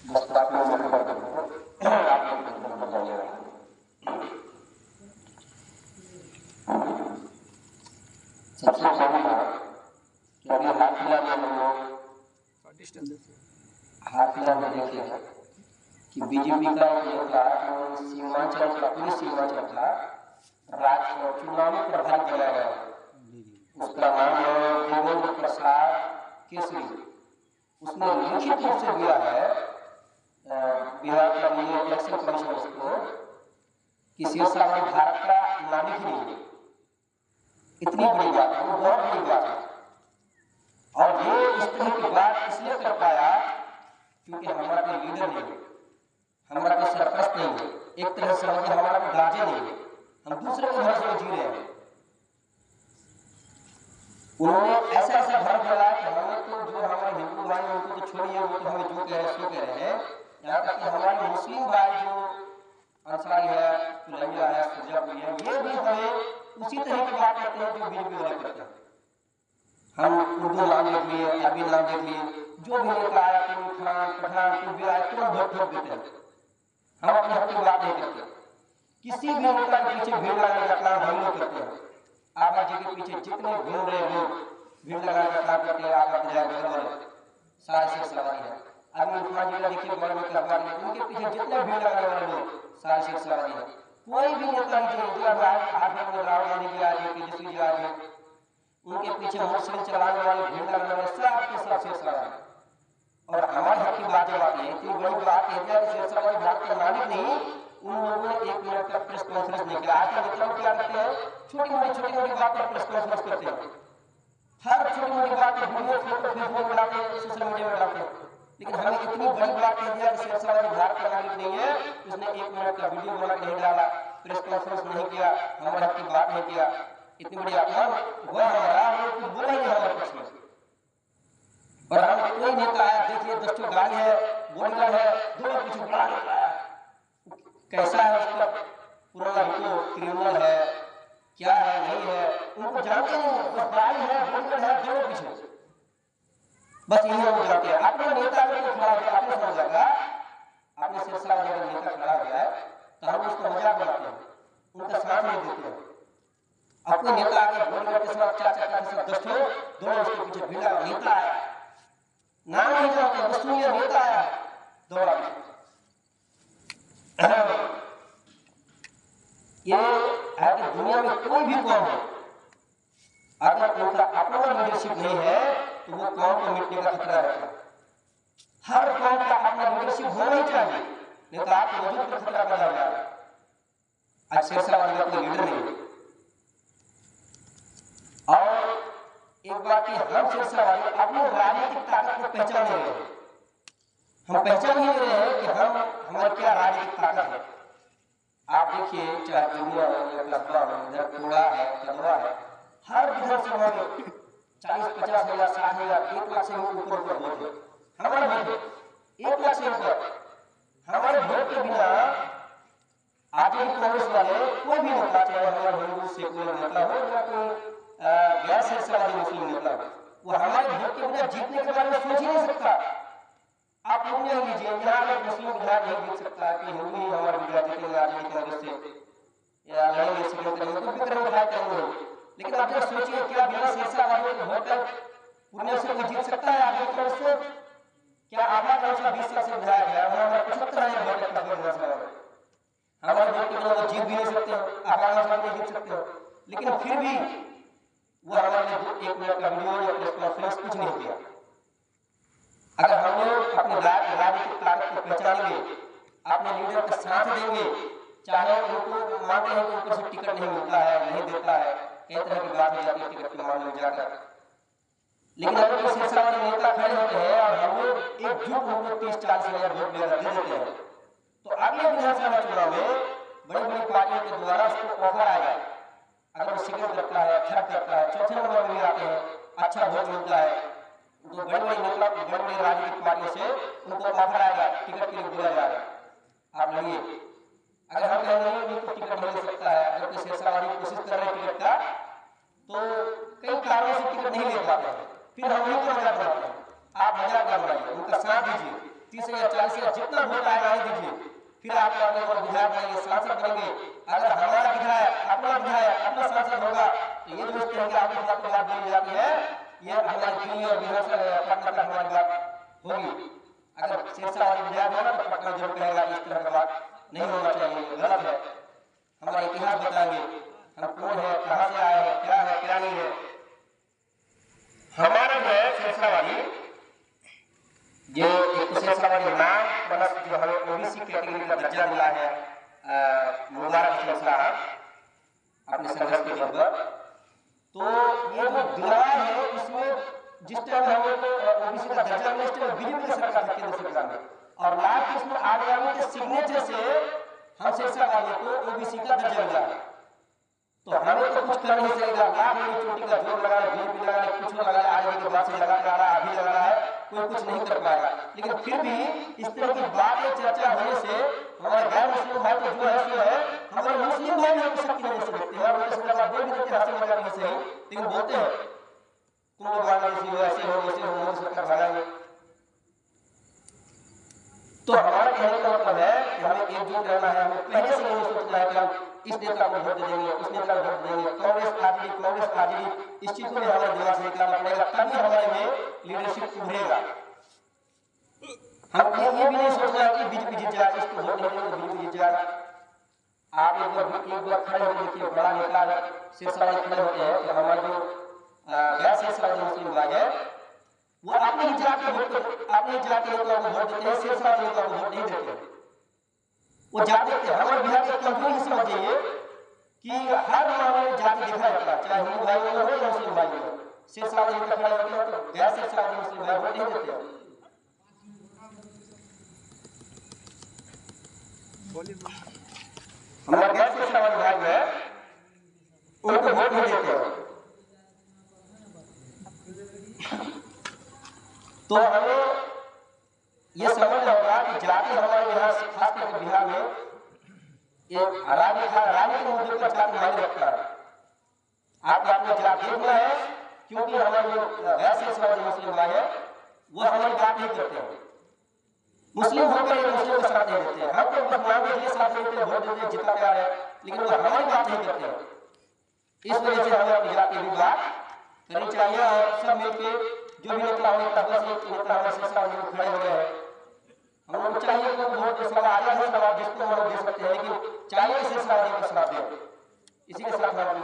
पुस्तकालय में कर देंगे आप लोग जाइएगा। सबसे पहले है कि अभी हाल फिलहाल में हम लोग हाल फिलहाल में देखे हैं कि बीजेपी का एक नेता जो सीमांचल का पूरे सीमांचल का चुनावी प्रभारी बनाया गया है, उसका नाम है देवेंद्र प्रसाद केसरी। उसने लिखित रूप से दिया है बिहार का ये इलेक्शन कमीशन उसको कि शेरशाह भारत का नागरिक ही नहीं है। इतनी बड़ी बात है, वो बहुत बड़ी बात है। और ये इस तरह की बात इसलिए कर पाया क्योंकि हमारा कोई लीडर नहीं है, हमारा कोई सरपरस्त नहीं है, एक तरह से समझिए हमारा कोई गार्जियन नहीं है, हम दूसरे के भरोसे में जी रहे हैं। उन्होंने ऐसा ऐसा भर फैलाया कि हमें तो जो हमारे हिंदू भाई हैं उनको तो छोड़िए, वो तो हमें जो कह रहे हैं सो कह रहे हैं। यहाँ तक कि हमारे मुस्लिम भाई जो अंसारी है, कुलैया है, सुजापुरी है, ये भी हमें उसी तरह की बात करते हैं जो बीजेपी वाले करते हैं। हम उर्दू नाम देख लिए, अरबी नाम देख लिए, जो भी नेता आया कोई खान पठान कोई भी आया तुरंत वोट ठोक देते हैं। हम अपने हक की बात नहीं करते, किसी भी नेता के पीछे भीड़ लगाने का काम हम लोग करते हैं। आगा जी के पीछे जितने घूम रहे लोग भीड़ लगाने का काम करते हैं, आगा बजाय वाले सारे से सवारी है। अभी उस्मान जी का देखिए बगल में कहवा है, उनके पीछे जितने भीड़ लगाने वाले लोग सारे से सवारी है। कोई भी नेता नहीं जो हाथ में राहुल गांधी जी आ जाए, तेजस्वी जी आ जाए, उनके पीछे मोटरसाइकिल चलाने वाले भीड़ लगाने वाले सब के सब से सवारी। और हमारे हक की बात जब आती है, इतनी बड़ी बात कहते हैं कि शेरशाह भारत का नागरिक नहीं, उन लोगों ने 1 मिनट तक प्रेस कॉन्फ्रेंस नहीं किया। आज के नेताओं क्या करते हैं, छोटी मोटी बात पर प्रेस कॉन्फ्रेंस करते हैं, हर छोटी मोटी बात पर वीडियो फोटो फेसबुक में डालते हैं, सोशल मीडिया में डालते हैं। लेकिन हमें इतनी बड़ी बात कह दिया कि शेरशाह भारत का नागरिक नहीं है, उसने 1 मिनट का वीडियो बना के नहीं डाला, प्रेस कॉन्फ्रेंस नहीं किया, हमारे हक की बात नहीं किया। इतनी बड़ी अपमान हुआ हमारा, हम कुछ बोला ही नहीं हमारे पक्ष में। और हम कोई नेता आया, देखिए 10 गाड़ी है, बॉडीगार्ड है, दोनों पीछे बड़ा नेता है, कैसा है उसका पुराना रुको, क्रिमिनल है, क्या है नहीं है, उनको जानते नहीं, बस गाड़ी है, बॉडीगार्ड है, दोनों पीछे, बस यही हम जानते हैं। अपने नेता को खड़ा हो गया, आपने समझ लगा, आपने शेरशाह जब नेता खड़ा हो गया तो हम उसको मजाक बनाते हैं, उनका साथ नहीं देते हैं। अपने नेता आगे बॉडीगार्ड के साथ, चाचा के साथ 10 दोनों उसके पीछे भिड़ा, नेता आया, नाम नहीं जानते, बस सुनिए नेता आया, दौड़ा। ये है कि दुनिया में कोई भी कौम हो, अगर उनका अपना लीडरशिप नहीं है तो वो कौम को मिटने का खतरा रहता है। हर कौम का अपना लीडरशिप होना ही चाहिए, नहीं तो आपके वजूद पर खतरा पैदा हो जाएगा। आज शेरशाह का कोई लीडर नहीं है। और एक बात की, हम शेरशाह अपनी राजनीतिक ताकत को पहचान नहीं रहे, हम पहचान नहीं रहे हैं कि हम हमारी क्या राजनीतिक ताकत है। आप देखिए, चाहे दुनिया हो या कस्बा हो, इधर कोड़ा है, कदवा है, हर विधानसभा में 40-50 हजार 60 हजार 1 लाख से ऊपर वोट है, हमारे वोट है 1 लाख से ऊपर। हमारे वोट के बिना आज भी कांग्रेस वाले कोई भी नेता, चाहे हमारा हिंदू सेकुलर नेता हो या कोई गैर शेरशाहवादी मुस्लिम नेता हो, वो हमारे वोट के बिना जीतने के बारे में सोच ही नहीं सकता। आप लोग नहीं लीजिए, यहाँ पर मुस्लिम विधायक नहीं जीत सकता कि हिंदू ही हमारे विधायक जीतेंगे आज भी कांग्रेस से या लड़ेंगे, सिग्नल करेंगे, कुछ भी करेंगे, विधायक करेंगे। लेकिन आप जरा सोचिए, क्या बिना शेरशाहवादियों के वोट पर पुण्य से कोई जीत सकता है? आप लोग से क्या आधा गांव से 20 साल से विधायक है, हमारा 75 वोट है, हमारे वोट के बिना वो जीत भी नहीं सकते, आधा गांव से नहीं जीत सकते। लेकिन फिर भी वो हमारे लिए 1 मिनट का वीडियो या प्रेस कॉन्फ्रेंस कुछ नहीं किया। अगर हम लोग अपने राजनीतिक ताकत को पहचानेंगे, अपने लीडर का साथ देंगे, चाहे उनको मानते हैं कि ऊपर से टिकट नहीं मिलता है, नहीं देता है, कई तरह की बात हो जाती है टिकट के मामले में जाकर, लेकिन अगर कोई शेरशाह नेता खड़े होते हैं और हम लोग एकजुट होकर 30-40 हजार वोट दे देते हैं, तो अगले विधानसभा चुनाव में बड़ी बड़ी पार्टियों के द्वारा उसको ऑफर आएगा। अगर वो सेकंड करता है, थर्ड करता है, चौथे नंबर में आते हैं, अच्छा वोट मिलता है, तो बड़े बड़े नेता, बड़े बड़े राजनीतिक पार्टियों से उनको ऑफर आएगा, टिकट के लिए बोला जाएगा, आप लड़िए। अगर हम कहेंगे नहीं तो टिकट नहीं ले सकता है, अगर कोई शेरशाहवादी कोशिश कर रहे हैं टिकट का, तो कई कारणों से टिकट नहीं ले पाते हैं, फिर हम नहीं मजाक बनाते हैं। आप मजाक न बनाइए, उनका साथ दीजिए, 30,000 40,000 जितना वोट आएगा ही दीजिए, फिर आप अपने को विधायक बनेंगे, सांसद बनेंगे। अगर हमारा विधायक अपना सांसद होगा तो ये जो इस तरह की आपकी बात बोली जाती है, ये हमारे दिल्ली और बिहार से पटना तक हमारी बात होगी। अगर सिरसा वाले विधायक होगा तो पटना जरूर कहेगा इस तरह का बात नहीं होना चाहिए, गलत है। हमारा इतिहास बताएंगे, हम कौन है, कहाँ से आए हैं, क्या नहीं है। हमारा जो है सिरसावादी, जो एक सिरसावादी नाम प्लस जो हमें ओबीसी कैटेगरी का दर्जा मिला है मुबारक हुसैन साहब अपने संघर्ष के दिन पर, तो ये जो दिलाया है इसमें जिस टाइम हमें ओबीसी का दर्जा मिला, इस टाइम बीजेपी की सरकार थी केंद्र सरकार में, और लास्ट इसमें आदिवासी के सिग्नेचर से हम सिरसावादी को ओबीसी का दर्जा मिला है। तो हमें तो कुछ कर नहीं सकेगा, लाख मेरी चोटी का जोर लगा है, बीजेपी लगा है, कुछ लगा है, आज के बाद से लगा रहा है, अभी लगा रहा है, कोई कुछ नहीं कर पाएगा। लेकिन फिर भी इस तरह की बातें चर्चा होने से हमारे गैर मुस्लिम भाई तो जो है सो है, हमारे मुस्लिम भाई भी शक्ति नहीं दे सकते हैं, उनके साथ आप बोल भी देते हंसी मजाक नहीं सही, लेकिन बोलते हैं तुम लोग बांग्लादेशी हो, ऐसे हो वैसे हो, मोदी सरकार भगाएंगे। तो हमारा कहने का मतलब है कि हमें एकजुट रहना है, हमें पहले से नहीं सोचना है कि हम इस नेता को वोट देंगे, उस नेता को वोट देंगे, कांग्रेस आरजेडी, इस चीज को भी हमारे दिमाग से निकालना पड़ेगा, तभी हमारे में लीडरशिप उभरेगा। हम ये भी नहीं सोचना है कि बीजेपी जीत जाएगा, इसको वोट नहीं देंगे बीजेपी जीत जाएगा। आप एक बार खड़े होकर देखिए, बड़ा नेता सिरसावादी खड़े होते हैं कि हमारे जो गैर सिरसावादी मुस्लिम भाई है वो अपने ही जाति नेता को वोट देते हैं, सिरसावादी नेता को वोट नहीं देते हैं, वो जाति देते हैं। हमारे बिहार की कमजोरी समझ जाइए कि हर मामले में जाति देखा जाता है, चाहे हिंदू भाई हो या मुस्लिम भाई हो, सिरसावादी नेता खड़े होते हैं तो गैर सिरसावादी मुस्लिम भाई वोट नहीं देते हैं। हमारे गैर सिरसावादी भाई है उनको वोट नहीं देते हैं। तो हमें ये समझना होगा कि जाति हमारे यहाँ खास करके बिहार में एक राजनीतिक मुद्दे पर जाति मायने रखता है। आपने जाति देखना है, क्योंकि हमारे जो गैर सिरसावादी मुस्लिम भाई है वो हमारी बात नहीं करते हैं, मुस्लिम होकर एक मुस्लिम का साथ नहीं देते हैं। हम तो बस मांग के लिए साथ देते हैं, वोट देते हैं, जितना प्यार है, लेकिन वो हमारी बात नहीं करते हैं। इस वजह से हमें अपनी जाति की बात करनी चाहिए और सब मिलकर जो भी नेता होने का बस एक नेता हमारे सिरसावादी में खड़े हो गए हैं, हम लोग चाहिए कि वोट इसका आधा है सवाल जिसको हम लोग दे सकते हैं, लेकिन चाहिए सिरसावादी का साथ दें। इसी के साथ हम